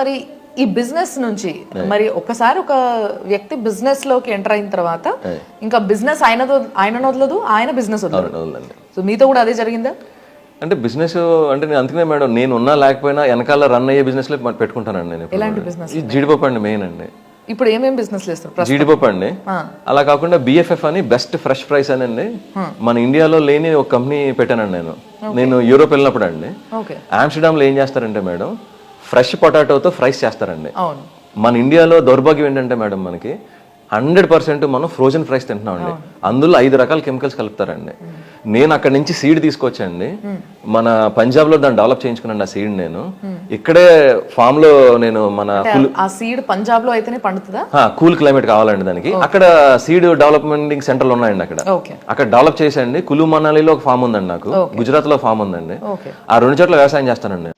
మరి ఈ బిజినెస్ నుంచి మరి ఒకసారి ఒక వ్యక్తి బిజినెస్ లోకి ఎంటర్ అయిన తర్వాత ఇంకా బిజినెస్ ఆయన వదలదు, ఆయన బిజినెస్ వదలదు. సో మీతో కూడా అదే జరిగిందా? అంటే బిజినెస్ అంటే నేను అందుకనే మేడం, నేను ఉన్నా లేకపోయినా వెనకాల రన్ అయ్యే బిజినెస్ లో పెట్టుకుంటానండి నేను. ఎలాంటి బిజినెస్? ఈ జీడిపప్పు అండి మెయిన్ అండి. ఇప్పుడు ఏమేం బిజినెస్ చేస్తారు? జీడిపప్పు అండి. అలా కాకుండా BFF అని బెస్ట్ ఫ్రెష్ ఫ్రైస్ అని అండి, మన ఇండియాలో లేని ఒక కంపెనీ పెట్టానండి నేను యూరోప్ వెళ్ళినప్పుడు అండి. ఆమ్స్టర్డామ్ లో ఏం చేస్తారంటే మేడం, ఫ్రెష్ పొటాటోతో ఫ్రైస్ చేస్తారండి. మన ఇండియాలో దౌర్భాగ్యం ఏంటంటే మేడం, మనకి 100% మనం ఫ్రోజన్ ఫ్రైస్ తింటున్నామండి. అందులో 5 రకాల కెమికల్స్ కలుపుతారండి. నేను అక్కడ నుంచి సీడ్ తీసుకొచ్చండి, మన పంజాబ్ లో దాన్ని డెవలప్ చేయించుకున్నాను ఆ సీడ్. నేను ఇక్కడే ఫామ్ లో నేను ఆ సీడ్ పంజాబ్ లో అయితేనే పండుతుందా? కూల్ క్లైమేట్ కావాలండి దానికి. అక్కడ సీడ్ డెవలప్మెంట్ సెంటర్లు ఉన్నాయండి అక్కడ డెవలప్ చేసండి. కులు మనాలిలో ఒక ఫామ్ ఉందండి నాకు, గుజరాత్ లో ఫామ్ ఉందండి. ఆ 2 చోట్ల వ్యవసాయం చేస్తానండి.